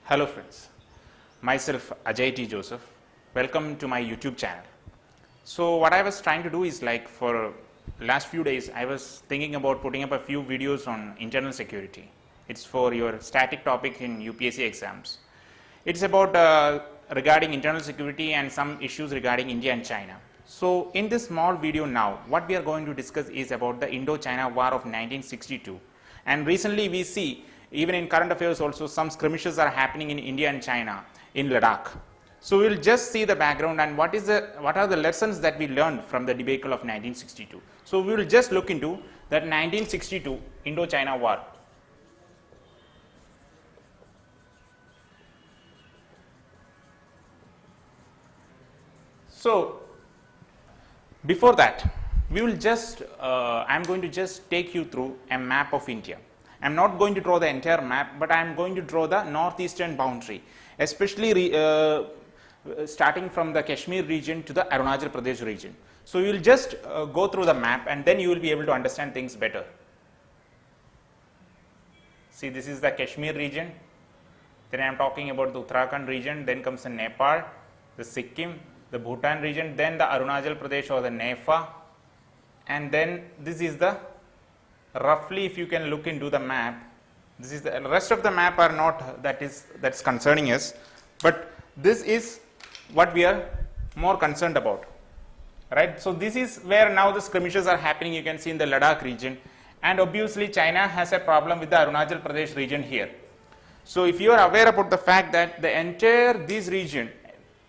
Hello friends, myself Ajay T. Joseph. Welcome to my YouTube channel. So what I was trying to do is, like, for last few days I was thinking about putting up a few videos on internal security. It's for your static topic in UPSC exams. It's about regarding internal security and some issues regarding India and China. So in this small video now, what we are going to discuss is about the Indo-China War of 1962. And recently we see, even in current affairs also, some skirmishes are happening in India and China in Ladakh. So we will just see the background and what are the lessons that we learned from the debacle of 1962. So we will just look into that 1962 Indo-China War. So before that, we will just I am going to just take you through a map of India. I am not going to draw the entire map, but I am going to draw the northeastern boundary, especially starting from the Kashmir region to the Arunachal Pradesh region. So you will just go through the map and then you will be able to understand things better. See, this is the Kashmir region, then I am talking about the Uttarakhand region, then comes the Nepal, the Sikkim, the Bhutan region, then the Arunachal Pradesh or the NEFA, and then this is the, roughly if you can look into the map, this is the rest of the map are not that's concerning us, but this is what we are more concerned about, right? So this is where now the skirmishes are happening. You can see in the Ladakh region, and obviously China has a problem with the Arunachal Pradesh region here. So if you are aware about the fact that the entire this region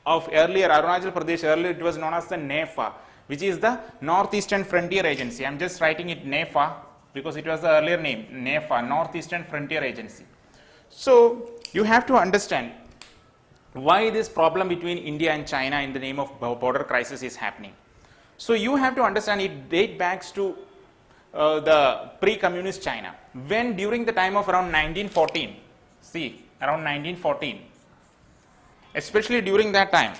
of earlier Arunachal Pradesh, earlier it was known as the NEFA, which is the Northeastern Frontier Agency. I am just writing it NEFA because it was the earlier name, NEFA, Northeastern Frontier Agency. So you have to understand why this problem between India and China in the name of border crisis is happening. So you have to understand it dates back to the pre-communist China, when during the time of around 1914, see around 1914, especially during that time,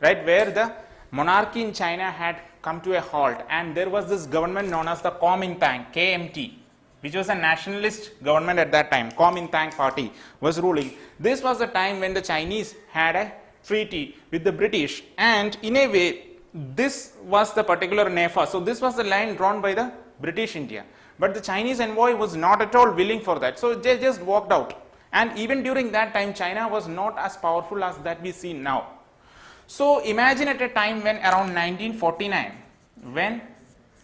right, where the monarchy in China had come to a halt and there was this government known as the Kuomintang, KMT, which was a nationalist government at that time. Kuomintang party was ruling. This was the time when the Chinese had a treaty with the British, and in a way this was the particular NEFA. So this was the line drawn by the British India, but the Chinese envoy was not at all willing for that, so they just walked out. And even during that time, China was not as powerful as that we see now. So imagine at a time when around 1949, when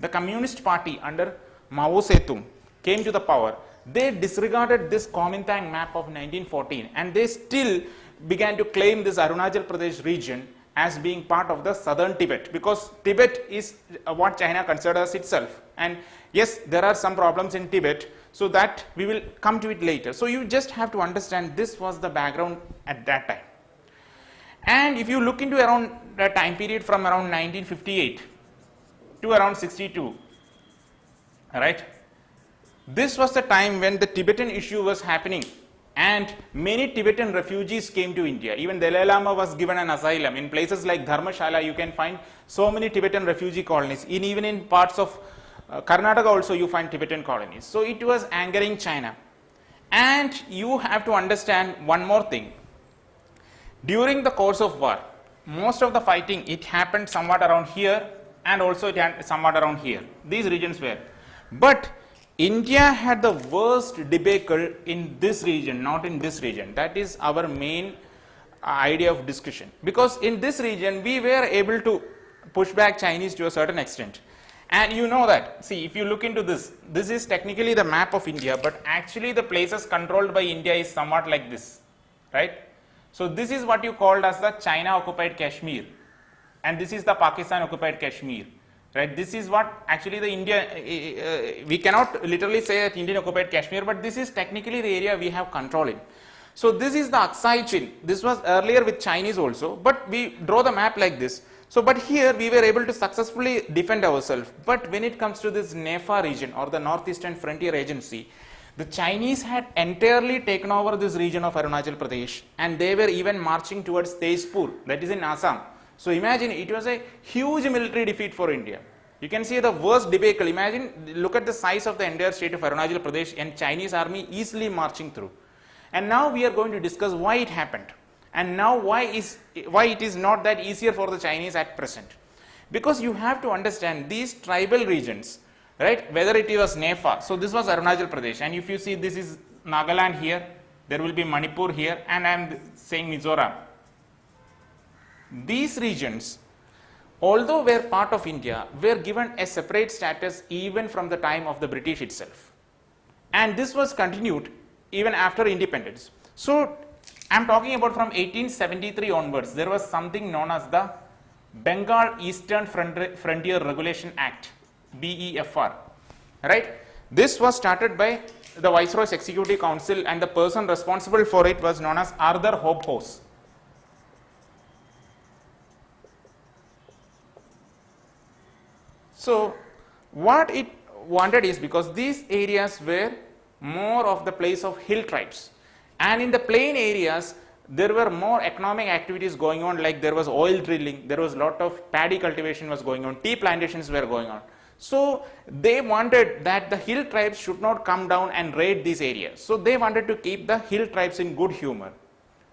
the Communist Party under Mao Zedong came to the power, they disregarded this Kuomintang map of 1914 and they still began to claim this Arunachal Pradesh region as being part of the southern Tibet, because Tibet is what China considers itself. And yes, there are some problems in Tibet, so that we will come to it later. So you just have to understand this was the background at that time. And if you look into around the time period from around 1958 to around 62, right, this was the time when the Tibetan issue was happening and many Tibetan refugees came to India. Even Dalai Lama was given an asylum. In places like Dharmashala, you can find so many Tibetan refugee colonies. Even in parts of Karnataka also you find Tibetan colonies. So it was angering China. And you have to understand one more thing. During the course of war, most of the fighting, it happened somewhat around here and also it happened somewhat around here. These regions were. But India had the worst debacle in this region, not in this region. That is our main idea of discussion. Because in this region, we were able to push back Chinese to a certain extent. And you know that, see, if you look into this, this is technically the map of India, but actually the places controlled by India is somewhat like this, right? So this is what you called as the China occupied Kashmir, and this is the Pakistan occupied Kashmir, right? This is what actually the India, we cannot literally say that Indian occupied Kashmir, but this is technically the area we have control in. So this is the Aksai Chin. This was earlier with Chinese also, but we draw the map like this. So, but here we were able to successfully defend ourselves. But when it comes to this NEFA region or the Northeastern Frontier Agency, the Chinese had entirely taken over this region of Arunachal Pradesh and they were even marching towards Tezpur, that is in Assam. So imagine, it was a huge military defeat for India. You can see the worst debacle. Imagine, look at the size of the entire state of Arunachal Pradesh and Chinese army easily marching through. And now we are going to discuss why it happened, and now why it is not that easier for the Chinese at present. Because you have to understand these tribal regions, right, whether it was Nepha, so this was Arunachal Pradesh, and if you see this is Nagaland here, there will be Manipur here, and I am saying Mizoram. These regions, although were part of India, were given a separate status even from the time of the British itself. And this was continued even after independence. So I am talking about from 1873 onwards, there was something known as the Bengal Eastern Frontier Regulation Act, BEFR, right. This was started by the Viceroy's Executive Council, and the person responsible for it was known as Arthur Hobhouse. So what it wanted is, because these areas were more of the place of hill tribes, and in the plain areas there were more economic activities going on, like there was oil drilling, there was lot of paddy cultivation was going on, tea plantations were going on. So they wanted that the hill tribes should not come down and raid these areas. So they wanted to keep the hill tribes in good humor,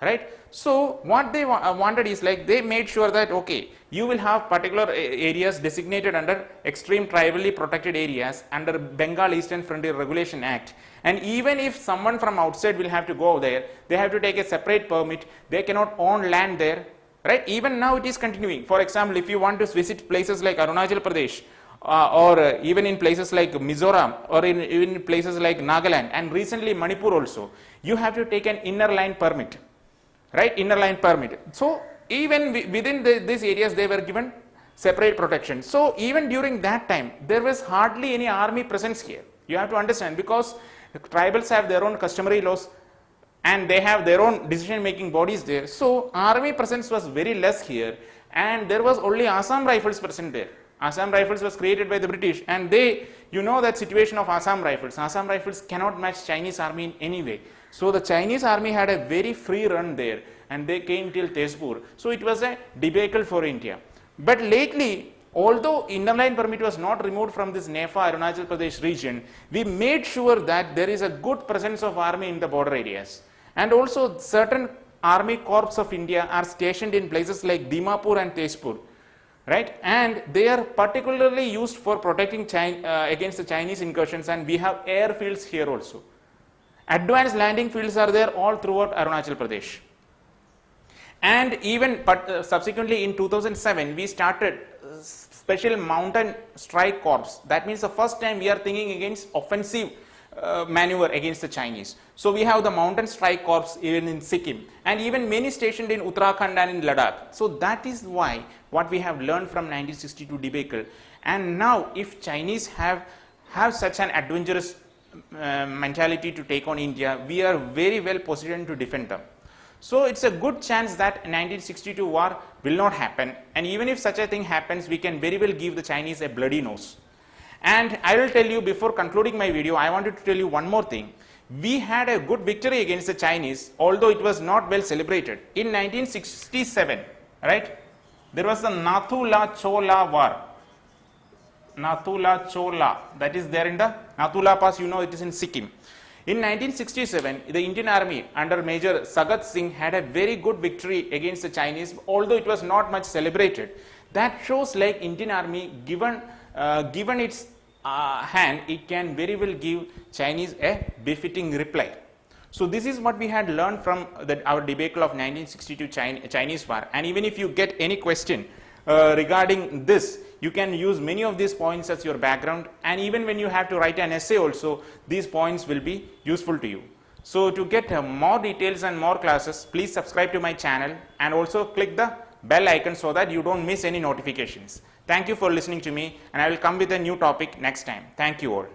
right. So what they wanted is, like, they made sure that, okay, you will have particular areas designated under extreme tribally protected areas under Bengal Eastern Frontier Regulation Act, and even if someone from outside will have to go there, they have to take a separate permit, they cannot own land there, right. Even now it is continuing. For example, if you want to visit places like Arunachal Pradesh, or even in places like Mizoram, or even in places like Nagaland, and recently Manipur also, you have to take an inner line permit, right, inner line permit. So even within these areas they were given separate protection. So even during that time there was hardly any army presence here. You have to understand, because the tribals have their own customary laws and they have their own decision making bodies there. So army presence was very less here, and there was only Assam Rifles present there. Assam Rifles was created by the British, and they, you know that situation of Assam Rifles. Assam Rifles cannot match Chinese army in any way. So the Chinese army had a very free run there, and they came till Tezpur. So it was a debacle for India. But lately, although inner line permit was not removed from this Nepha Arunachal Pradesh region, we made sure that there is a good presence of army in the border areas. And also certain army corps of India are stationed in places like Dimapur and Tezpur, right, and they are particularly used for protecting against the Chinese incursions, and we have airfields here also. Advanced landing fields are there all throughout Arunachal Pradesh. And even subsequently in 2007 we started special mountain strike corps. That means the first time we are thinking against offensive maneuver against the Chinese. So we have the mountain strike corps even in Sikkim, and even many stationed in Uttarakhand and in Ladakh. So that is why what we have learned from 1962 debacle. And now if Chinese have such an adventurous mentality to take on India, we are very well positioned to defend them. So it's a good chance that 1962 war will not happen, and even if such a thing happens, we can very well give the Chinese a bloody nose. And I will tell you, before concluding my video, I wanted to tell you one more thing. We had a good victory against the Chinese, although it was not well celebrated. In 1967, right, there was the Nathula Chola war. Nathula Chola, that is there in the Nathula Pass, you know, it is in Sikkim. In 1967, the Indian Army under Major Sagat Singh had a very good victory against the Chinese, although it was not much celebrated. That shows like Indian Army, given its hand, it can very well give Chinese a befitting reply. So this is what we had learned from our debacle of 1962 Chinese war. And even if you get any question regarding this, you can use many of these points as your background, and even when you have to write an essay also, these points will be useful to you. So to get more details and more classes, please subscribe to my channel and also click the bell icon so that you don't miss any notifications. Thank you for listening to me, and I will come with a new topic next time. Thank you all.